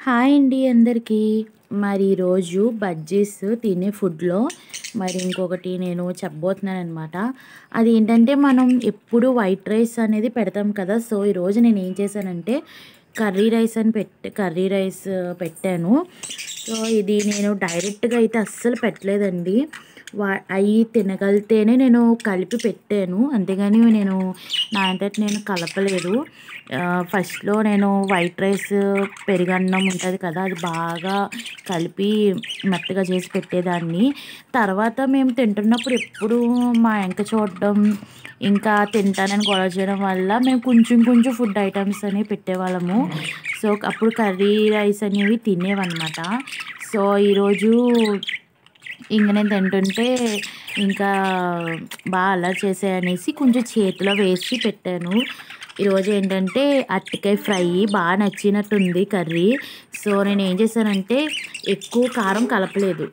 Hi అండి అందరికీ. మరి ఈరోజు బజ్జీస్ తినే ఫుడ్లో మరి ఇంకొకటి నేను చెప్పబోతున్నానమాట. అదేంటంటే మనం ఎప్పుడు వైట్ రైస్ అనేది పెడతాం కదా. సో ఈరోజు నేను ఏం చేశానంటే కర్రీ రైస్ పెట్టాను. సో ఇది నేను డైరెక్ట్గా అయితే అస్సలు పెట్టలేదండి. అవి తినగలితేనే నేను కలిపి పెట్టాను, అంతేగాని నేను నా అంతట నేను కలపలేదు. ఫస్ట్లో నేను వైట్ రైస్ పెరుగన్నం ఉంటుంది కదా, అది బాగా కలిపి మెత్తగా చేసి పెట్టేదాన్ని. తర్వాత మేము తింటున్నప్పుడు ఎప్పుడు మా వెనక చూడడం, ఇంకా తింటానని గొడవ చేయడం వల్ల మేము కొంచెం కొంచెం ఫుడ్ ఐటమ్స్ అనేవి పెట్టేవాళ్ళము. సో అప్పుడు కర్రీ రైస్ అనేవి తినేవన్నమాట. సో ఈరోజు ఇంక నేను తింటుంటే ఇంకా బాగా అల్లరి చేసాయనేసి కొంచెం చేతిలో వేసి పెట్టాను. ఈరోజు ఏంటంటే అరటికాయ ఫ్రై బాగా నచ్చినట్టుంది కర్రీ. సో నేను ఏం చేశానంటే ఎక్కువ కారం కలపలేదు,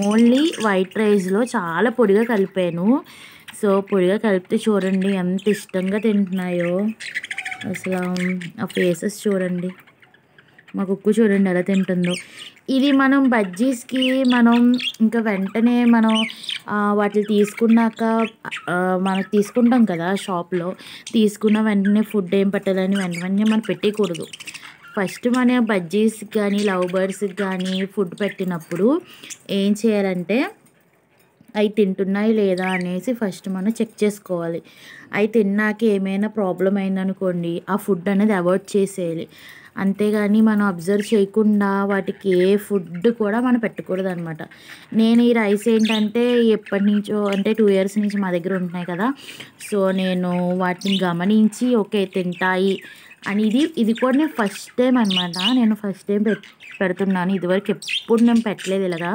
ఓన్లీ వైట్ రైస్లో చాలా పొడిగా కలిపాను. సో పొడిగా కలిపితే చూడండి ఎంత ఇష్టంగా తింటున్నాయో. అసలు ఆ ఫేసెస్ చూడండి, మా కుక్కు చూడండి ఎలా తింటుందో. ఇది మనం బజ్జీస్కి మనం ఇంకా వెంటనే మనం వాటిని తీసుకున్నాక మనం తీసుకుంటాం కదా షాప్లో, తీసుకున్న వెంటనే ఫుడ్ ఏం పెట్టాలని వెంటనే మనం పెట్టకూడదు. ఫస్ట్ మన బజ్జీస్కి కానీ లవ్ బర్డ్స్కి కానీ ఫుడ్ పెట్టినప్పుడు ఏం చేయాలంటే అవి తింటున్నాయి లేదా అనేసి ఫస్ట్ మనం చెక్ చేసుకోవాలి. అవి తిన్నాక ఏమైనా ప్రాబ్లం అయిందనుకోండి, ఆ ఫుడ్ అనేది అవాయిడ్ చేసేయాలి. అంతేగాని మనం అబ్జర్వ్ చేయకుండా వాటికి ఏ ఫుడ్ కూడా మనం పెట్టకూడదు అనమాట. నేను ఈ రైస్ ఏంటంటే ఎప్పటి నుంచో అంటే 2 ఇయర్స్ నుంచి మా దగ్గర ఉంటున్నాయి కదా. సో నేను వాటిని గమనించి ఓకే తింటాయి అని ఇది కూడా నేను ఫస్ట్ టైం అనమాట. నేను ఫస్ట్ టైం పెడుతున్నాను, ఇదివరకు ఎప్పుడు నేను పెట్టలేదు ఇలాగా.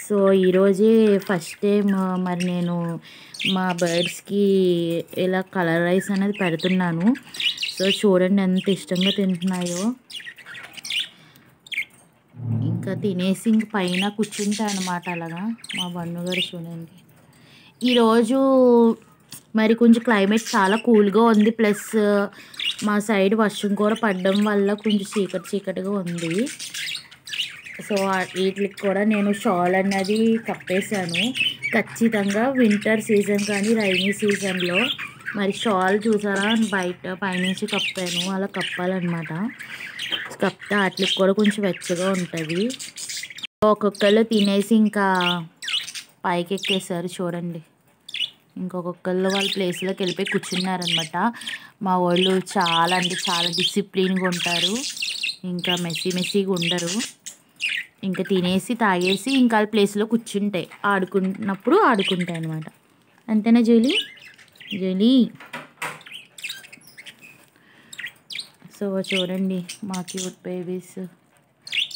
సో ఈరోజే ఫస్ట్ టైం మరి నేను మా బర్డ్స్కి ఇలా కలర్ రైస్ అనేది పెడుతున్నాను. సో చూడండి ఎంత ఇష్టంగా తింటున్నాయో. ఇంకా తినేసి ఇంక పైన కూర్చుంటాయి అన్నమాట అలాగా. మా బండుగారు చూడండి, ఈరోజు మరి కొంచెం క్లైమేట్ చాలా కూల్గా ఉంది, ప్లస్ మా సైడ్ వర్షం కూడా పడడం వల్ల కొంచెం చీకటిగా ఉంది. సో వీటికి కూడా నేను షాల్ అన్నది కప్పేశాను. ఖచ్చితంగా వింటర్ సీజన్ కానీ రైనీ సీజన్లో మరి షాల్ చూసారా బయట పైనుంచి కప్పాను, అలా కప్పాలన్నమాట. కప్పితే వాటికి కూడా కొంచెం వెచ్చగా ఉంటుంది. ఒక్కొక్కళ్ళు తినేసి ఇంకా పైకి ఎక్కేసారు చూడండి. ఇంకొకళ్ళు వాళ్ళ ప్లేస్లోకి వెళ్ళిపోయి కూర్చున్నారనమాట. మా వాళ్ళు చాలా అంటే చాలా డిసిప్లిన్గా ఉంటారు, ఇంకా మెస్సీగా ఉండరు. ఇంకా తినేసి తాగేసి ఇంకా ప్లేస్లో కూర్చుంటాయి, ఆడుకుంటున్నప్పుడు ఆడుకుంటాయి అనమాట. అంతేనా జూలీ? సో చూడండి మా క్యూట్ బేబీస్,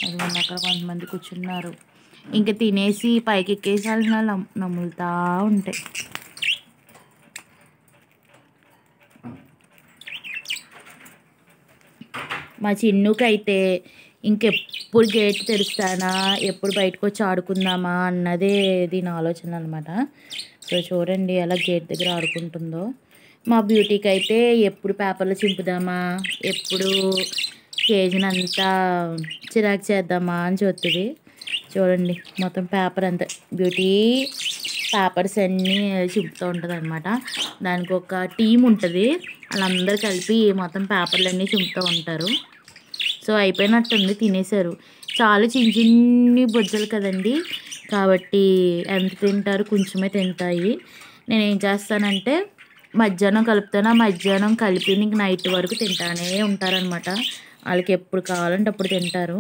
అది అక్కడ కొంతమంది కూర్చున్నారు. ఇంకా తినేసి పైకి ఎక్కేసి వాళ్ళు నములుతూ ఉంటాయి. మా చిన్నుకైతే ఇంకెప్పుడు గేట్ తెరుస్తానా, ఎప్పుడు బయటకు వచ్చి ఆడుకుందామా అన్నదే దీని ఆలోచన అనమాట. సో చూడండి ఎలా గేట్ దగ్గర ఆడుకుంటుందో. మా బ్యూటీకి అయితే ఎప్పుడు పేపర్లో చింపుదామా, ఎప్పుడు కేజీని అంతా చిరాకు చేద్దామా అని చూస్తుంది. చూడండి మొత్తం పేపర్ అంతా బ్యూటీ పేపర్స్ అన్నీ చింపుతూ ఉంటుంది అనమాట. దానికి ఒక టీం ఉంటుంది, వాళ్ళందరూ కలిపి మొత్తం పేపర్లన్నీ చింపుతూ ఉంటారు. సో అయిపోయినట్టుంది, తినేశారు. చాలా చిన్ని బొజ్జలు కదండి, కాబట్టి ఎంత తింటారు, కొంచెమే తింటాయి. నేను ఏం చేస్తానంటే మధ్యాహ్నం కలుపుతాను, ఆ మధ్యాహ్నం కలిపి ఇంక నైట్ వరకు తింటానే ఉంటారనమాట. వాళ్ళకి ఎప్పుడు కావాలంటే అప్పుడు తింటారు.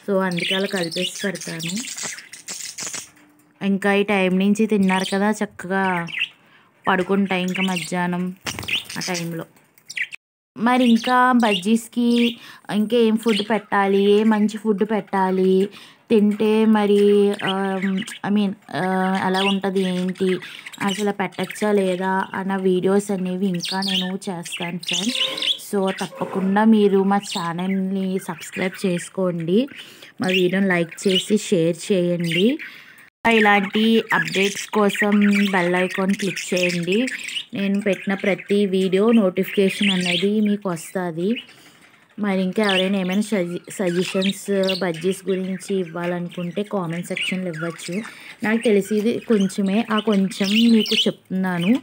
సో అందుకే అలా కలిపేసి పెడతాను. ఇంకా ఈ టైం నుంచి తిన్నారు కదా, చక్కగా పడుకుంటాయి ఇంకా మధ్యాహ్నం ఆ టైంలో. మరి ఇంకా బజ్జీస్కి ఇంకా ఏం ఫుడ్ పెట్టాలి, ఏ మంచి ఫుడ్ పెట్టాలి, తింటే మరి ఎలా ఉంటుంది ఏంటి, అసలు పెట్టచ్చా లేదా అన్న వీడియోస్ అనేవి ఇంకా నేను చేస్తాను ఫ్రెండ్స్. సో తప్పకుండా మీరు మా ఛానల్ని సబ్స్క్రైబ్ చేసుకోండి, మా వీడియోని లైక్ చేసి షేర్ చేయండి. ఇలాంటి అప్డేట్స్ కోసం బెల్ ఐకాన్ క్లిక్ చేయండి. నేను పెట్టిన ప్రతి వీడియో నోటిఫికేషన్ అనేది మీకు వస్తుంది. మరి ఇంకా ఎవరైనా ఏమైనా సజెషన్స్ బజ్జీస్ గురించి ఇవ్వాలనుకుంటే కామెంట్ సెక్షన్లో ఇవ్వచ్చు. నాకు తెలిసేది కొంచెమే, ఆ కొంచెం మీకు చెప్తున్నాను.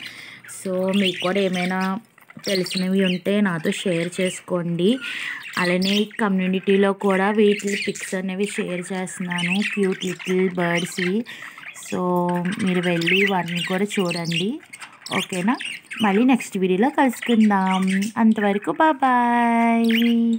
సో మీకు కూడా ఏమైనా తెలిసినవి ఉంటే నాతో షేర్ చేసుకోండి. అలానే కమ్యూనిటీలో కూడా వీటి పిక్స్ అనేవి షేర్ చేస్తున్నాను, క్యూట్ లిటిల్ బర్డ్స్వి. సో మీరు వెళ్ళి వాటిని కూడా చూడండి. ఓకేనా? మళ్ళీ నెక్స్ట్ వీడియోలో కలుసుకుందాం. అంతవరకు బాయ్.